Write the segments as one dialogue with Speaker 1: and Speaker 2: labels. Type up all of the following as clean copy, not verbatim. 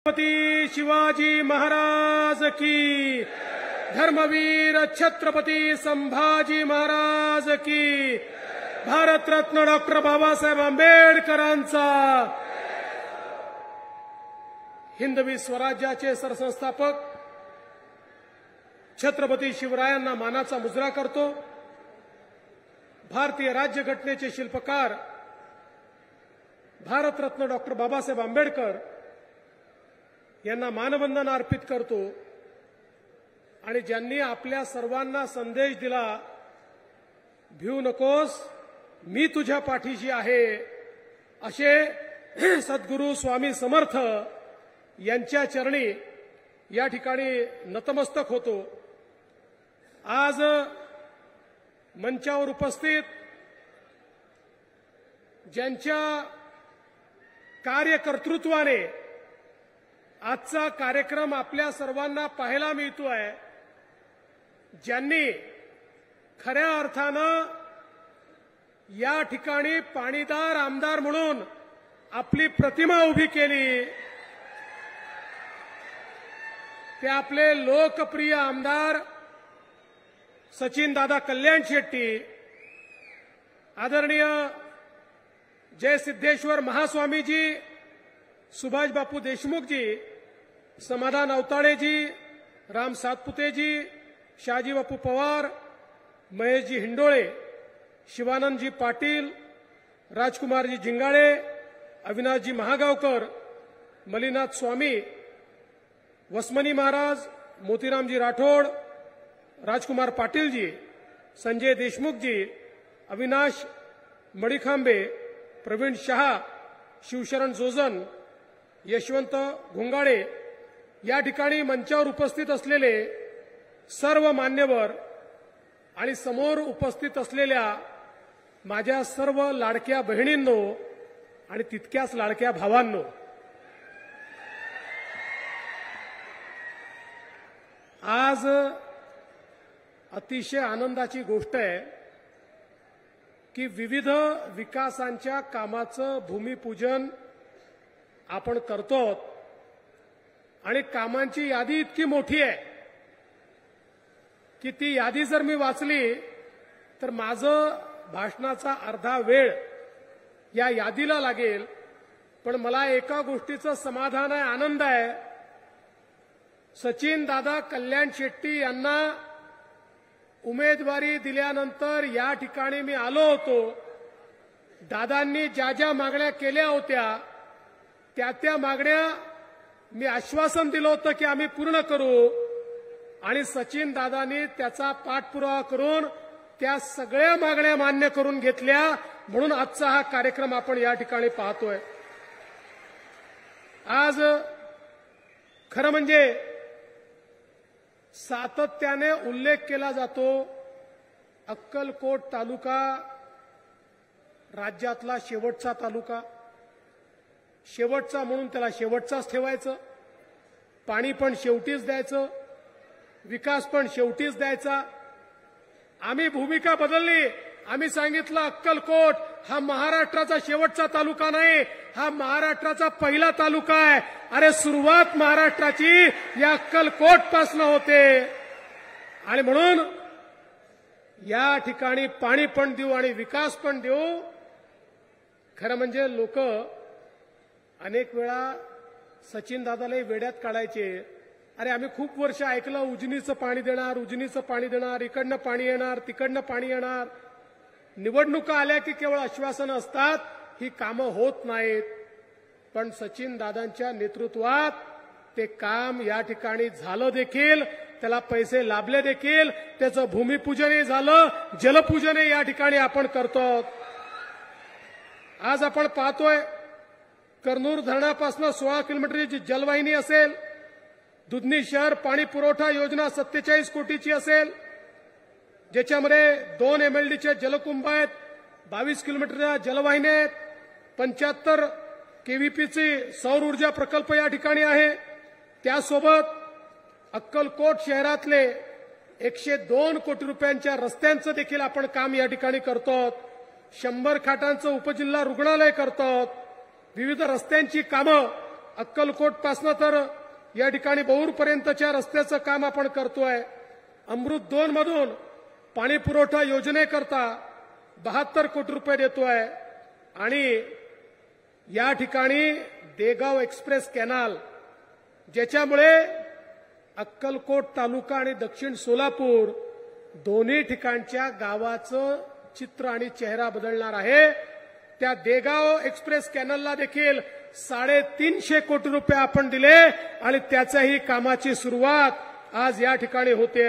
Speaker 1: छत्रपती शिवाजी महाराज की, धर्मवीर छत्रपती संभाजी महाराज की, भारतरत्न डॉक्टर बाबासाहेब आंबेडकरांचा, हिंदवी स्वराज्याचे सरसंस्थापक छत्रपती शिवरायांना मानाचा मुजरा करतो। भारतीय राज्यघटनेचे शिल्पकार भारतरत्न डॉक्टर बाबासाहेब आंबेडकर यांना मानवंदन अर्पित करतो आणि ज्यांनी आपल्या सर्वांना संदेश दिला, भिऊ नकोस, मी तुझ्या पाठीशी आहे, असे सद्गुरू स्वामी समर्थ यांच्या चरणी या ठिकाणी नतमस्तक होतो। आज मंचावर उपस्थित ज्यांच्या कार्यकर्तृत्वाने आजचा कार्यक्रम आपल्या सर्वांना पाहायला मिळतोय, ज्यांनी खऱ्या अर्थानं या ठिकाणी पाणीदार आमदार म्हणून आपली प्रतिमा उभी केली, ते आपले लोकप्रिय आमदार सचिनदादा कल्याण शेट्टी, आदरणीय जय सिद्धेश्वर महास्वामीजी, सुभाष बापू देशमुखजी, समाधान अवताडेजी, राम सातपुतेजी, शहाजी बापू पवार, महेशजी हिंडोळे, शिवानंदजी पाटील, राजकुमारजी जिंगाळे, अविनाशजी महागावकर, मलिनाथ स्वामी, वसमनी महाराज, मोतीरामजी राठोड, राजकुमार पाटीलजी, संजय देशमुखजी, अविनाश मडीखांबे, प्रवीण शहा, शिवशरण जोजन, यशवंत घोंगाडे, या ठिकाणी मंचावर उपस्थित असलेले सर्व मान्यवर आणि समोर उपस्थित असलेल्या माझ्या सर्व लाडक्या बहिणींनो आणि तितक्याच लाडक्या भावांनो, आज अतिशय आनंदाची गोष्ट आहे की विविध विकासांच्या कामाचं भूमिपूजन आपण करतो आणि कामांची यादी इतकी मोठी आहे की ती यादी जर मी वाचली तर माझं भाषणाचा अर्धा वेळ या यादीला लागेल। पण मला एका गोष्टीचं समाधान आहे, आनंद आहे, सचिन दादा कल्याण शेट्टी यांना उमेदवारी दिल्यानंतर या ठिकाणी मी आलो होतो। दादांनी ज्या ज्या मागण्या केल्या होत्या त्या मागण्या मी आश्वासन दिलं होतं की आम्ही पूर्ण करू आणि सचिन दादांनी त्याचा पाठपुरावा करून त्या सगळ्या मागण्या मान्य करून घेतल्या, म्हणून आजचा हा कार्यक्रम आपण या ठिकाणी पाहतोय। आज खरं म्हणजे सातत्याने उल्लेख केला जातो, अक्कलकोट तालुका राज्यातला शेवटचा तालुका, शेवटचा म्हणून त्याला शेवटचाच ठेवायचं, पाणी पण शेवटीच द्यायचं, विकास पण शेवटीच द्यायचा। आम्ही भूमिका बदलली, आम्ही सांगितलं अक्कलकोट हा महाराष्ट्राचा शेवटचा तालुका नाही, हा महाराष्ट्राचा पहिला तालुका आहे। अरे सुरुवात महाराष्ट्राची या अक्कलकोट पासून होते आणि म्हणून या ठिकाणी पाणी पण देऊ आणि विकास पण देऊ। खरं म्हणजे लोक अनेक वेळा सचिन दादाला वेड्यात काढायचे, अरे आम्ही खूप वर्ष ऐकलं उजनीचं पाणी देणार, उजनीचं पाणी देणार, इकडनं पाणी येणार, तिकडनं पाणी येणार। निवडणुका आल्या की केवळ आश्वासनं असतात, ही कामं होत नाहीत। पण सचिन दादांच्या नेतृत्वात ते काम या ठिकाणी झालं देखील, त्याला पैसे लाभले देखील, त्याचं भूमिपूजनही झालं, जलपूजनही या ठिकाणी आपण करतो। आज आपण पाहतोय कर्नूल धरणापासून 16 किलोमीटरची जलवाहिनी असेल, दुधनी शहर पाणी पुरवठा योजना 47 कोटीची असेल, ज्याच्यामध्ये 2 MLDचे जलकुंभ आहेत, 22 किलोमीटरच्या जलवाहिन्या आहेत, 75 KVPची सौर ऊर्जा प्रकल्प या ठिकाणी आहे। त्यासोबत अक्कलकोट शहरातले 102 कोटी रुपयांच्या रस्त्यांचं देखील आपण काम या ठिकाणी करतो। 100 खाटांचं उपजिल्हा रुग्णालय करतो। विविध रस्त्यांची कामं अक्कलकोट पासनं तर या ठिकाणी बौरपर्यंतच्या रस्त्याचं काम आपण करतोय. अमृत 2 मधून पाणी पुरवठा योजनेकरता 72 कोटी रुपये देतोय आणि या ठिकाणी देगाव एक्सप्रेस कॅनाल ज्याच्यामुळे अक्कलकोट तालुका आणि दक्षिण सोलापूर दोन्ही ठिकाणच्या गावाचं चित्र आणि चेहरा बदलणार आहे. त्या देगाव एक्सप्रेस कॅनलला देखील 350 कोटी रुपये आपण दिले आणि त्याच्याही कामाची सुरुवात आज या ठिकाणी होते.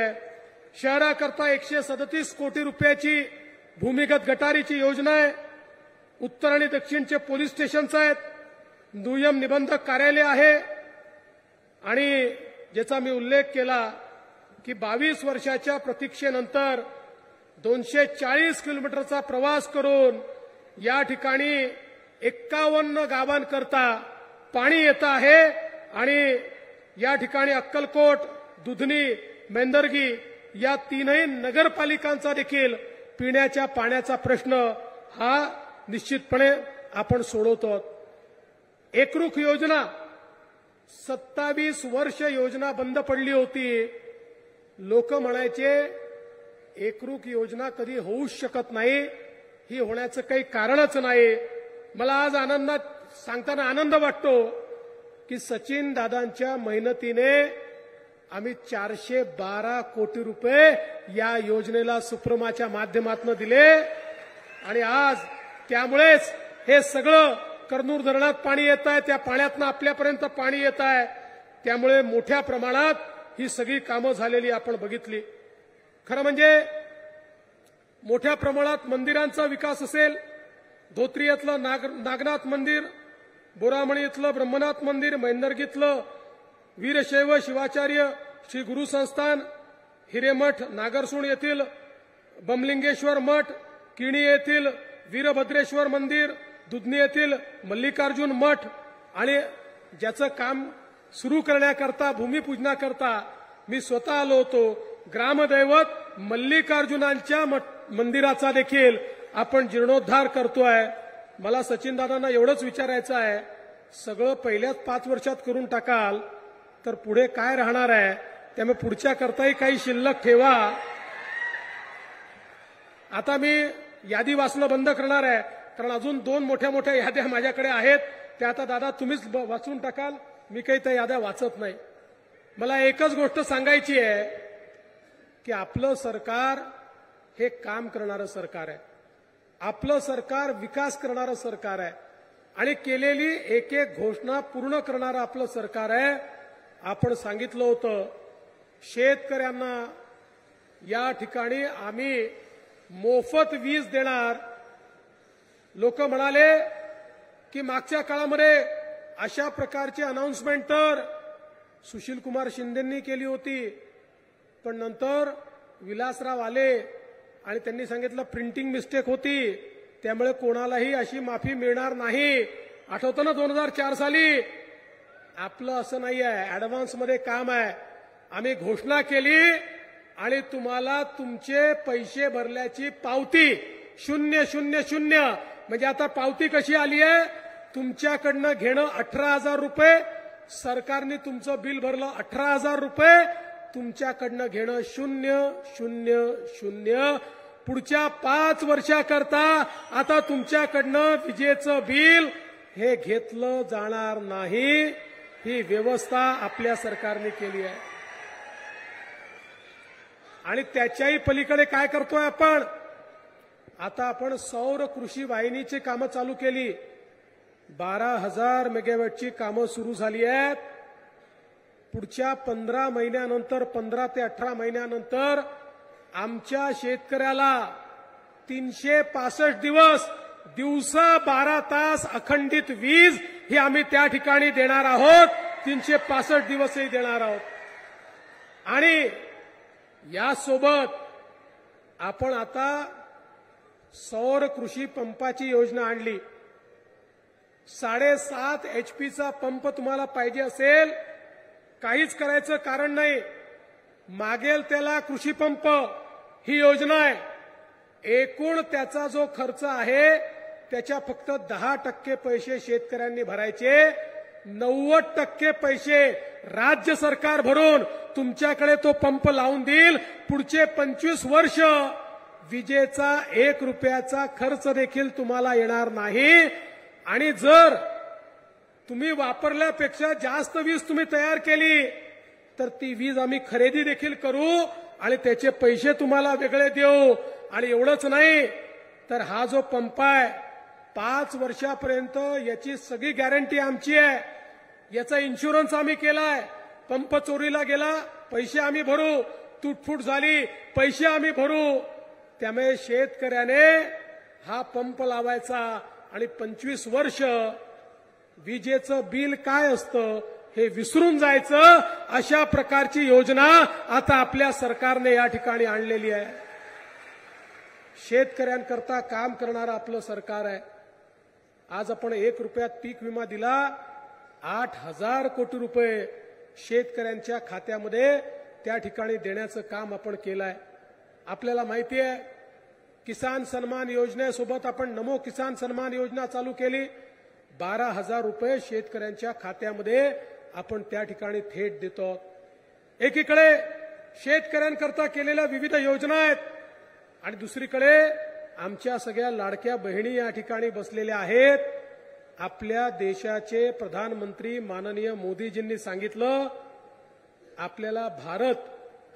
Speaker 1: शहराकरता 137 कोटी रुपयाची भूमिगत गटारीची योजना आहे. उत्तर आणि दक्षिणचे पोलीस स्टेशन्स आहेत. दुय्यम निबंधक कार्यालय आहे आणि ज्याचा मी उल्लेख केला की 22 वर्षाच्या प्रतीक्षेनंतर 240 किलोमीटरचा प्रवास करून या ठिकाणी 51 गावांकरता पाणी येत आहे आणि या ठिकाणी अक्कलकोट, दुधनी, मेंदर्गी या 3ही नगरपालिकांचा देखील पिण्याच्या पाण्याचा प्रश्न हा निश्चितपणे आपण सोडवतो. एकरूख योजना 27 वर्ष योजना बंद पडली होती. लोक म्हणायचे एकरूख योजना कधी होऊच शकत नाही, ही होण्याचं काही कारणच नाही. मला आज सांगताना आनंद वाटतो की सचिन दादांच्या मेहनतीने आम्ही 412 कोटी रुपये या योजनेला सुप्रमाच्या माध्यमातून दिले आणि आज त्यामुळेच हे सगळं कर्नूल धरणात पाणी येत आहे, त्या पाण्यातनं आपल्यापर्यंत पाणी येत आहे. त्यामुळे मोठ्या प्रमाणात ही सगळी कामं झालेली आपण बघितली. खरं म्हणजे मोठ्या प्रमाणात मंदिरांचा विकास असेल. धोत्रीयतलं नागनाथ मंदिर, बोरामणी इथलं ब्रह्मनाथ मंदिर, मैंदर्गीतलं वीरशैव शिवाचार्य श्री गुरु संस्थान, हिरेमठ नागरसूळ येथील बमलिंगेश्वर मठ, किणी येथील वीरभद्रेश्वर मंदिर, दुधनी येथील मल्लिकार्जुन मठ आणि ज्याचं काम सुरू करण्याकरता भूमिपूजनाकरता मी स्वतः आलो होतो. ग्रामदैवत मल्लिकार्जुनांच्या मंदिराचा देखील आपण जीर्णोद्धार करतोय. मला सचिन दादांना एवढंच विचारायचं आहे, सगळं पहिल्याच 5 वर्षात करून टाकाल तर पुढे काय राहणार आहे? त्यामुळे पुढच्या करताही काही शिल्लक ठेवा. आता मी यादी वाचणं बंद करणार आहे कारण अजून 2 मोठ्या मोठ्या याद्या माझ्याकडे आहेत. त्या आता दादा तुम्हीच वाचून टाकाल, मी काही त्या याद्या वाचत नाही. मला एकच गोष्ट सांगायची आहे की आपलं सरकार हे काम करणारं सरकार आहे. आपलं सरकार विकास करणारं सरकार आहे आणि केलेली एक एक घोषणा पूर्ण करणारं आपलं सरकार आहे. आपण सांगितलं होतं शेतकऱ्यांना या ठिकाणी आम्ही मोफत वीज देणार. लोक म्हणाले की मागच्या काळामध्ये अशा प्रकारची अनाउन्समेंट तर सुशीलकुमार शिंदेंनी केली होती, पण नंतर विलासराव आले आणि त्यांनी सांगितलं प्रिंटिंग मिस्टेक होती, त्यामुळे कोणालाही अशी माफी मिळणार नाही. आठवतं ना 2004 साली? आपलं असं नाही आहे, ऍडव्हान्समध्ये काम आहे. आम्ही घोषणा केली आणि तुम्हाला तुमचे पैसे भरल्याची पावती 000 म्हणजे आता पावती कशी आली आहे? तुमच्याकडनं घेणं 18,000 रुपये, सरकारने तुमचं बिल भरलं 18,000 रुपये, तुमच्याकडनं घेणं 000. पुढच्या 5 वर्षाकरता आता तुमच्याकडनं विजेचं बिल हे घेतलं जाणार नाही. ही व्यवस्था आपल्या सरकारने केली आहे. आणि त्याच्याही पलीकडे काय करतोय आपण? आता आपण सौर कृषी वाहिनीची कामं चालू केली. 12,000 मेगावॅटची कामं सुरू झाली आहेत. पुढच्या 15 महिन्यानंतर 15 ते 18 महिन्यानंतर आमच्या शेतकऱ्याला 365 दिवस दिवसा 12 तास अखंडित वीज ही आम्ही त्या ठिकाणी देणार आहोत. 365 दिवसही देणार आहोत. आणि यासोबत आपण आता सौर कृषी पंपाची योजना आणली. 7.5 HPचा पंप तुम्हाला पाहिजे असेल, काहीच करायचं कारण नाही, मागेल त्याला कृषी पंप ही योजना आहे. एकूण त्याचा जो खर्च आहे त्याच्या फक्त 10% पैसे शेतकऱ्यांनी भरायचे. 90% पैसे राज्य सरकार भरून तुमच्याकडे तो पंप लावून देईल. पुढचे 25 वर्ष विजेचा 1 रुपयाचा खर्च देखील तुम्हाला येणार नाही. आणि जर तुम्ही वापरल्यापेक्षा जास्त वीज तुम्ही तयार केली तर ती वीज आम्ही खरेदी देखील करू आणि त्याचे पैसे तुम्हाला वेगळे देऊ. आणि एवढंच नाही तर हा जो पंप आहे 5 वर्षापर्यंत याची सगळी गॅरंटी आमची आहे. याचा इन्शुरन्स आम्ही केलाय. पंप चोरीला गेला पैसे आम्ही भरू, तुटफूट झाली पैसे आम्ही भरू. त्यामुळे शेतकऱ्याने हा पंप लावायचा आणि 25 वर्ष विजेचं बिल काय असतं हे विसरून जायचं. अशा प्रकारची योजना आता आपल्या सरकारने या ठिकाणी आणलेली आहे. शेतकऱ्यांकरता काम करणारं आपलं सरकार आहे. आज आपण 1 रुपयात पीक विमा दिला. 8,000 कोटी रुपये शेतकऱ्यांच्या खात्यामध्ये त्या ठिकाणी देण्याचं काम आपण केलं आहे. आपल्याला माहिती आहे किसान सन्मान योजनेसोबत आपण नमो किसान सन्मान योजना चालू केली. 12,000 रुपये शेतकऱ्यांच्या खात्यामध्ये आपण त्या ठिकाणी थेट देतो. एकीकडे शेतकऱ्यांकरता केलेल्या विविध योजना आहेत आणि दुसरीकडे आमच्या सगळ्या लाडक्या बहिणी या ठिकाणी बसलेल्या आहेत. आपल्या देशाचे प्रधानमंत्री माननीय मोदीजींनी सांगितलं आपल्याला भारत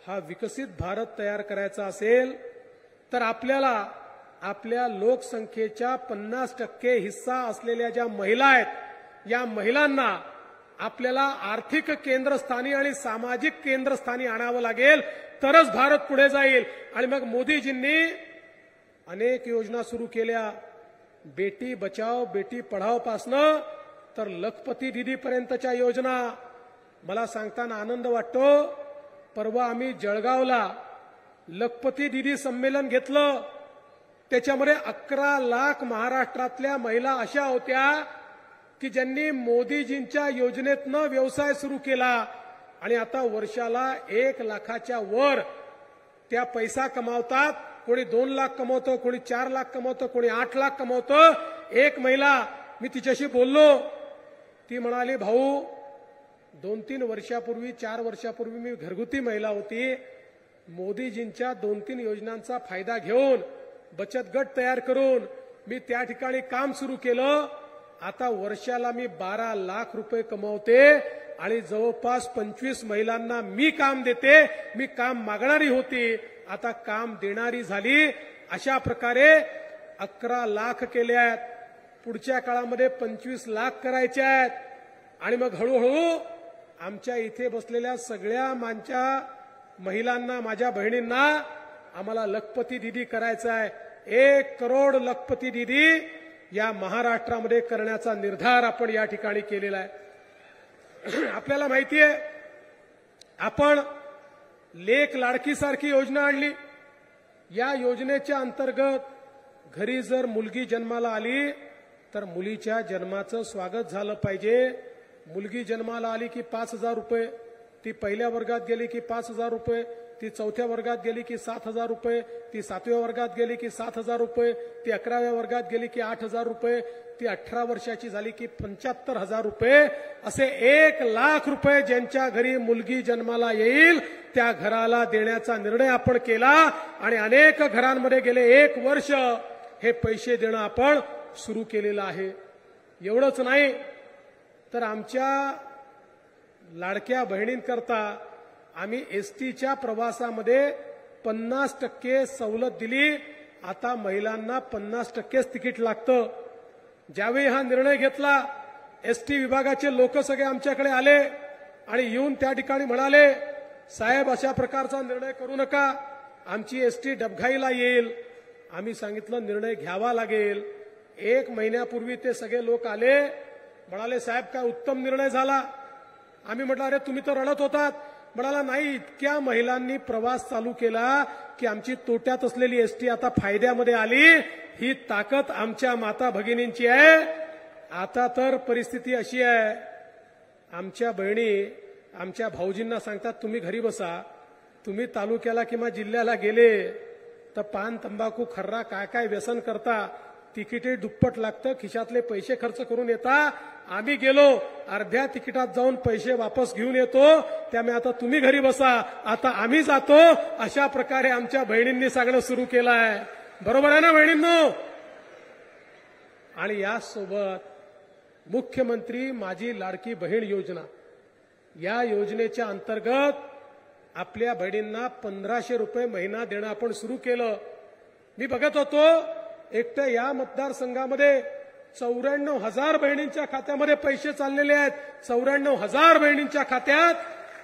Speaker 1: हा विकसित भारत तयार करायचा असेल तर आपल्याला आपल्या लोकसंख्येच्या 50% हिस्सा असलेल्या ज्या महिला आहेत या महिलांना आपल्याला आर्थिक केंद्रस्थानी आणि सामाजिक केंद्रस्थानी आणावं लागेल तरच भारत पुढे जाईल. आणि मग मोदीजींनी अनेक योजना सुरू केल्या. बेटी बचाओ बेटी पढाओ पासनं तर लखपती दीदी पर्यंतच्या योजना. मला सांगताना आनंद वाटतो परवा आम्ही जळगावला लखपती दीदी संमेलन घेतलं. त्याच्यामध्ये 11 लाख महाराष्ट्रातल्या महिला अशा होत्या की ज्यांनी मोदीजींच्या योजनेतनं व्यवसाय सुरू केला आणि आता वर्षाला 1 लाखाच्या वर त्या पैसा कमावतात. कोणी 2 लाख कमवतं, कोणी 4 लाख कमवतं, कोणी 8 लाख कमवतं. एक महिला मी तिच्याशी बोललो. ती म्हणाली भाऊ 2-3 वर्षापूर्वी 4 वर्षापूर्वी मी घरगुती महिला होती. मोदीजींच्या 2-3 योजनांचा फायदा घेऊन बचत गट तयार करून मी त्या ठिकाणी काम सुरू केलं. आता वर्षाला मी 12 लाख रुपये कमवते आणि जवळपास 25 महिलांना मी काम देते. मी काम मागणारी होती आता काम देणारी झाली. अशा प्रकारे 11 लाख केले आहेत. पुढच्या काळामध्ये 25 लाख करायचे आहेत. आणि मग हळूहळू आमच्या इथे बसलेल्या सगळ्या महिलांना माझ्या बहिणींना आम्हाला लखपती दीदी करायचं आहे. 1 करोड लखपती दीदी या महाराष्ट्रामध्ये करण्याचा निर्धार आपण या ठिकाणी केलेला आहे. आपल्याला माहिती आहे आपण लेक लाडकीसारखी योजना आणली. या योजनेच्या अंतर्गत घरी जर मुलगी जन्माला आली तर मुलीच्या जन्माचं स्वागत झालं पाहिजे. मुलगी जन्माला आली की 5,000 रुपये, ती पहिल्या वर्गात गेली की 5,000 रुपये, ती 4थ्या वर्गात गेली की 7,000 रुपये, ती 7व्या वर्गात गेली की 7,000 रुपये, ती 11व्या वर्गात गेली की 8,000 रुपये, ती 18 वर्षाची झाली की 75,000 रुपये. असे 1 लाख रुपये ज्यांच्या घरी मुलगी जन्माला येईल त्या घराला देण्याचा निर्णय आपण केला. आणि अनेक घरांमध्ये गेले 1 वर्ष हे पैसे देणं आपण सुरू केलेलं आहे. एवढंच नाही तर आमच्या लाडक्या बहिणींकरता आम्ही एसटीच्या प्रवासामध्ये 50% सवलत दिली. आता महिलांना 50%च तिकीट लागतं. ज्यावेळी हा निर्णय घेतला एसटी विभागाचे लोक सगळे आमच्याकडे आले आणि येऊन त्या ठिकाणी म्हणाले साहेब अशा प्रकारचा निर्णय करू नका, आमची एसटी डबघाईला येईल. आम्ही सांगितलं निर्णय घ्यावा लागेल. 1 महिन्यापूर्वी ते सगळे लोक आले म्हणाले साहेब काय उत्तम निर्णय झाला. आम्ही म्हटलं अरे तुम्ही तर रडत होतात. म्हणाला नाही इतक्या महिलांनी प्रवास चालू केला की आमची तोट्यात असलेली एसटी आता फायद्यामध्ये आली. ही ताकद आमच्या माता भगिनींची आहे. आता तर परिस्थिती अशी आहे आमच्या बहिणी आमच्या भाऊजींना सांगतात तुम्ही घरी बसा, तुम्ही तालुक्याला किंवा जिल्ह्याला गेले तर पान तंबाखू खर्रा काय काय व्यसन करता तिकीटे दुप्पट लागतं, खिशातले पैसे खर्च करून येता. आम्ही गेलो अर्ध्या तिकिटात जाऊन पैसे वापस घेऊन येतो, त्यामुळे आता तुम्ही घरी बसा, आता आम्ही जातो. अशा प्रकारे आमच्या बहिणींनी सांगणं सुरू केलं आहे. बरोबर आहे ना बहिणींनो? आणि यासोबत मुख्यमंत्री माझी लाडकी बहीण योजना, या योजनेच्या अंतर्गत आपल्या बहिणींना 1500 रुपये महिना देणं आपण सुरू केलं. मी बघत होतो एकट्या या मतदारसंघामध्ये 94,000 बहिणींच्या खात्यामध्ये पैसे चाललेले आहेत. 94,000 बहिणींच्या खात्यात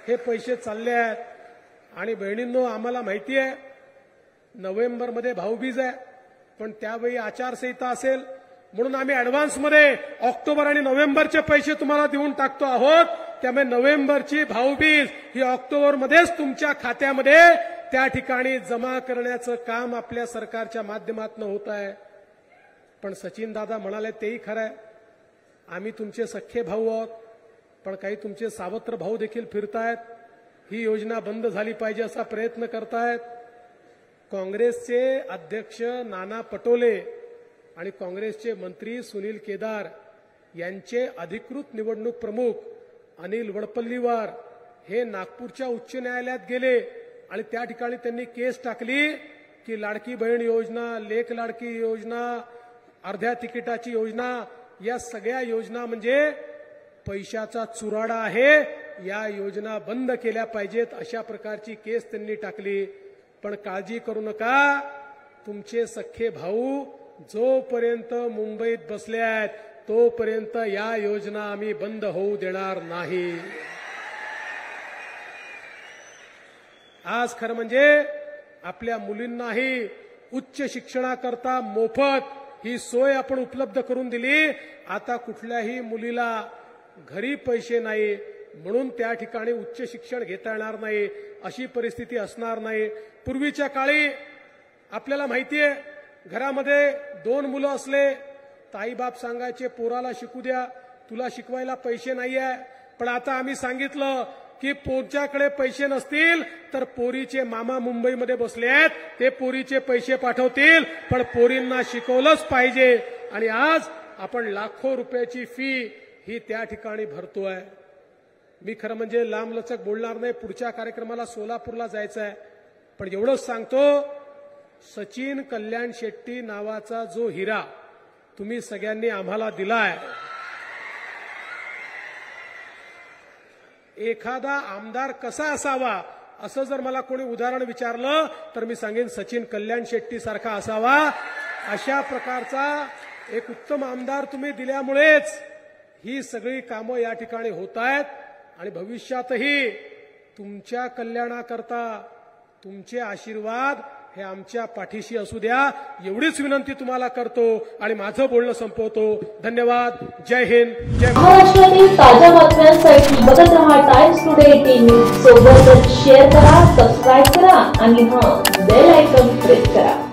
Speaker 1: हे पैसे चालले आहेत. आणि बहिणींनो, आम्हाला माहिती आहे नोव्हेंबरमध्ये भाऊबीज आहे, पण त्यावेळी आचारसंहिता असेल, म्हणून आम्ही ऍडव्हान्समध्ये ऑक्टोबर आणि नोव्हेंबरचे पैसे तुम्हाला देऊन टाकतो आहोत. त्यामुळे नोव्हेंबरची भाऊबीज ही ऑक्टोबरमध्येच तुमच्या खात्यामध्ये त्या ठिकाणी जमा करण्याचं काम आपल्या सरकारच्या माध्यमातून होत आहे. पण सचिन दादा म्हणाले तेही खरं आहे, आम्ही तुमचे सख्खे भाऊ आहोत, पण काही तुमचे सावत्र भाऊ देखील फिरतायत, ही योजना बंद झाली पाहिजे असा प्रयत्न करतायत. काँग्रेसचे अध्यक्ष नाना पटोले आणि काँग्रेसचे मंत्री सुनील केदार यांचे अधिकृत निवडणूक प्रमुख अनिल वडपल्लीवार हे नागपूरच्या उच्च न्यायालयात गेले आणि त्या ठिकाणी त्यांनी केस टाकली की लाडकी बहीण योजना, लेक लाडकी योजना, अर्ध्या तिकिटाची योजना, या सगळ्या योजना म्हणजे पैशाचा चुराडा आहे, या योजना बंद केल्या पाहिजेत, अशा प्रकारची केस त्यांनी टाकली. पण काळजी करू नका, तुमचे सख्खे भाऊ जोपर्यंत मुंबईत बसले आहेत तोपर्यंत या योजना आम्ही बंद होऊ देणार नाही. आज खरं म्हणजे आपल्या मुलींनाही उच्च शिक्षणाकरता मोफत ही सोय आपण उपलब्ध करून दिली. आता कुठल्याही मुलीला घरी पैसे नाही म्हणून त्या ठिकाणी उच्च शिक्षण घेता येणार नाही, अशी परिस्थिती असणार नाही. पूर्वीच्या काळी आपल्याला माहिती आहे, घरामध्ये 2 मुलं असले ताईबाप सांगायचे पोराला शिकू द्या, तुला शिकवायला पैसे नाही आहे. पण आता आम्ही सांगितलं की पोरच्याकडे पैसे नसतील तर पोरीचे मामा मुंबईमध्ये बसले आहेत, ते पोरीचे पैसे पाठवतील, पण पोरींना शिकवलंच पाहिजे. आणि आज आपण लाखो रुपयाची फी ही त्या ठिकाणी भरतोय. मी खरं म्हणजे लांबलचक बोलणार नाही, पुढच्या कार्यक्रमाला सोलापूरला जायचं आहे, पण एवढंच सांगतो, सचिन कल्याण शेट्टी नावाचा जो हिरा तुम्ही सगळ्यांनी आम्हाला दिलाय, एखादा आमदार कसा असावा असं जर मला कोणी उदाहरण विचारलं तर मी सांगेन सचिन कल्याण शेट्टी सारखा असावा. अशा प्रकारचा एक उत्तम आमदार तुम्ही दिल्यामुळेच ही सगळी कामं या ठिकाणी होत आहेत. आणि भविष्यातही तुमच्या कल्याणाकरता तुमचे आशीर्वाद हे आमच्या पाठीशी असू द्या, एवढीच विनंती तुम्हाला करतो आणि माझं बोलणं संपवतो. धन्यवाद. जय हिंद, जय
Speaker 2: महाराष्ट्रातील ताज्या बातम्यांसाठी बघत रहा टाइम्स टुडे 18 न्यूज. सोबतच शेअर करा, सबस्क्राईब करा आणि बेल आयकॉन प्रेस करा.